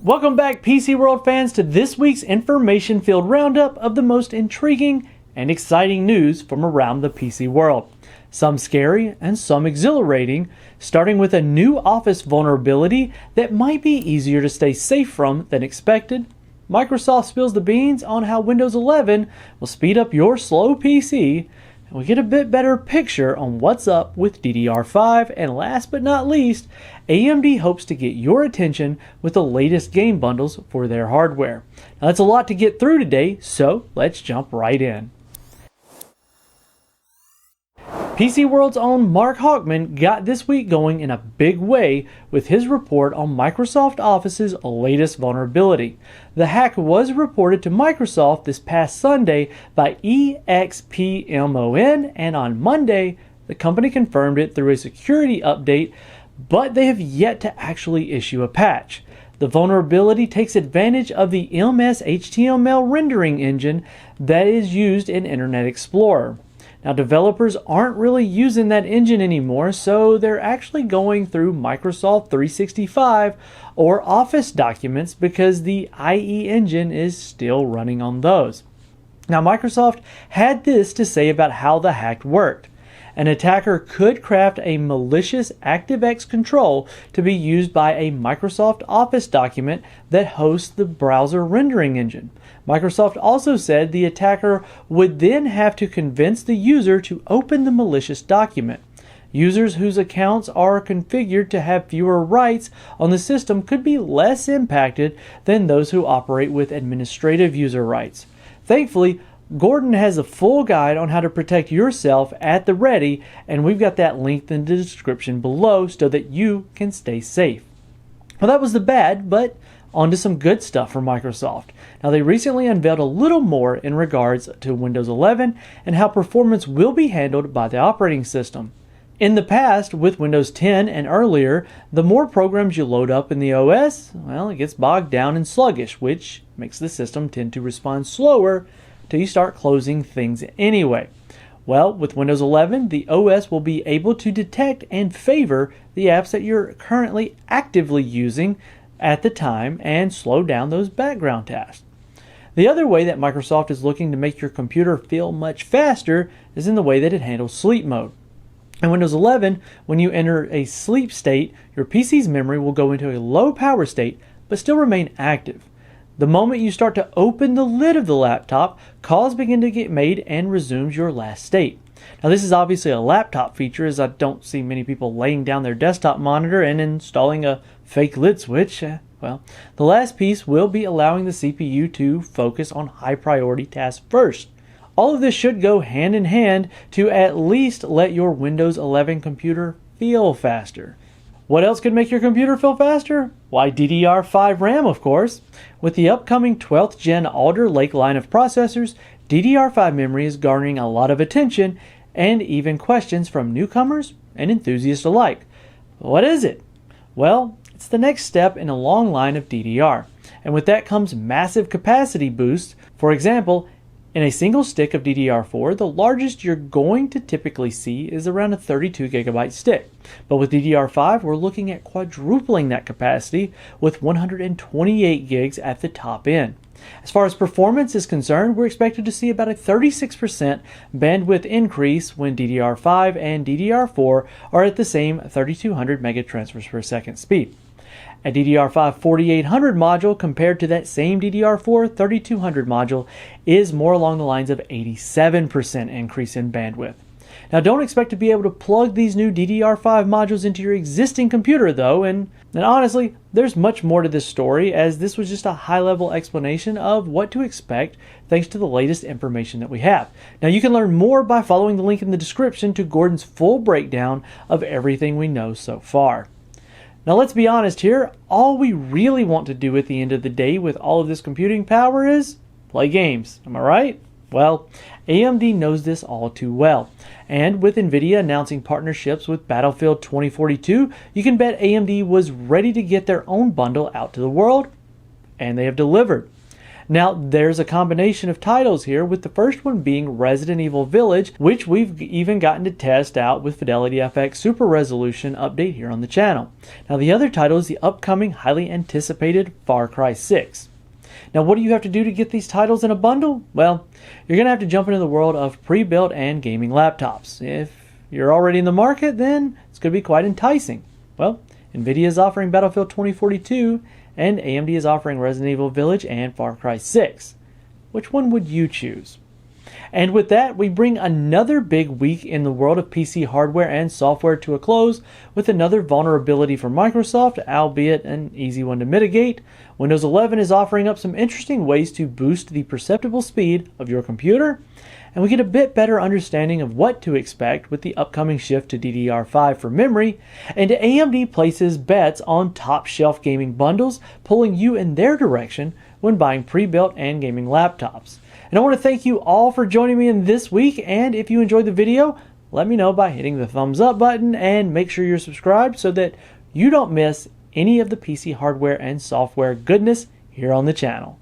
Welcome back, PC World fans, to this week's information-filled roundup of the most intriguing and exciting news from around the PC world. Some scary and some exhilarating, starting with a new Office vulnerability that might be easier to stay safe from than expected. Microsoft spills the beans on how Windows 11 will speed up your slow PC, and we get a bit better picture on what's up with DDR5, and last but not least, AMD hopes to get your attention with the latest game bundles for their hardware. Now that's a lot to get through today, so let's jump right in. PC World's own Mark Hawkman got this week going in a big way with his report on Microsoft Office's latest vulnerability. The hack was reported to Microsoft this past Sunday by EXPMON, and on Monday, the company confirmed it through a security update, but they have yet to actually issue a patch. The vulnerability takes advantage of the MS-HTML rendering engine that is used in Internet Explorer. Now, developers aren't really using that engine anymore, so they're actually going through Microsoft 365 or Office documents because the IE engine is still running on those. Now, Microsoft had this to say about how the hack worked. An attacker could craft a malicious ActiveX control to be used by a Microsoft Office document that hosts the browser rendering engine. Microsoft also said the attacker would then have to convince the user to open the malicious document. Users whose accounts are configured to have fewer rights on the system could be less impacted than those who operate with administrative user rights. Thankfully, Gordon has a full guide on how to protect yourself at the ready, and we've got that linked in the description below so that you can stay safe. Well, that was the bad, but on to some good stuff from Microsoft. Now, they recently unveiled a little more in regards to Windows 11 and how performance will be handled by the operating system. In the past, with Windows 10 and earlier, the more programs you load up in the OS, well, it gets bogged down and sluggish, which makes the system tend to respond slower till you start closing things anyway. Well, with Windows 11, the OS will be able to detect and favor the apps that you're currently actively using at the time and slow down those background tasks. The other way that Microsoft is looking to make your computer feel much faster is in the way that it handles sleep mode. In Windows 11, when you enter a sleep state, your PC's memory will go into a low power state but still remain active. The moment you start to open the lid of the laptop, calls begin to get made and resumes your last state. Now, this is obviously a laptop feature, as I don't see many people laying down their desktop monitor and installing a fake lid switch. Well, the last piece will be allowing the CPU to focus on high priority tasks first. All of this should go hand in hand to at least let your Windows 11 computer feel faster. What else could make your computer feel faster? Why, DDR5 RAM, of course. With the upcoming 12th gen Alder Lake line of processors, DDR5 memory is garnering a lot of attention and even questions from newcomers and enthusiasts alike. What is it? Well, it's the next step in a long line of DDR, and with that comes massive capacity boosts. For example, in a single stick of DDR4, the largest you're going to typically see is around a 32 gigabyte stick. But with DDR5, we're looking at quadrupling that capacity with 128 gigs at the top end. As far as performance is concerned, we're expected to see about a 36% bandwidth increase when DDR5 and DDR4 are at the same 3200 megatransfers per second speed. A DDR5 4800 module compared to that same DDR4 3200 module is more along the lines of 87% increase in bandwidth. Now, don't expect to be able to plug these new DDR5 modules into your existing computer though, and honestly, there's much more to this story, as this was just a high-level explanation of what to expect thanks to the latest information that we have. Now, you can learn more by following the link in the description to Gordon's full breakdown of everything we know so far. Now, let's be honest here, all we really want to do at the end of the day with all of this computing power is play games. Am I right? Well, AMD knows this all too well. And with Nvidia announcing partnerships with Battlefield 2042, you can bet AMD was ready to get their own bundle out to the world, and they have delivered. Now, there's a combination of titles here, with the first one being Resident Evil Village, which we've even gotten to test out with Fidelity FX Super Resolution update here on the channel. Now, the other title is the upcoming highly anticipated Far Cry 6. Now, what do you have to do to get these titles in a bundle? Well, you're going to have to jump into the world of pre-built and gaming laptops. If you're already in the market, then it's going to be quite enticing. Well, Nvidia is offering Battlefield 2042, and AMD is offering Resident Evil Village and Far Cry 6. Which one would you choose? And with that, we bring another big week in the world of PC hardware and software to a close with another vulnerability from Microsoft, albeit an easy one to mitigate. Windows 11 is offering up some interesting ways to boost the perceptible speed of your computer, and we get a bit better understanding of what to expect with the upcoming shift to DDR5 for memory, and AMD places bets on top-shelf gaming bundles, pulling you in their direction when buying pre-built and gaming laptops. And I want to thank you all for joining me in this week, and if you enjoyed the video, let me know by hitting the thumbs up button, and make sure you're subscribed so that you don't miss any of the PC hardware and software goodness here on the channel.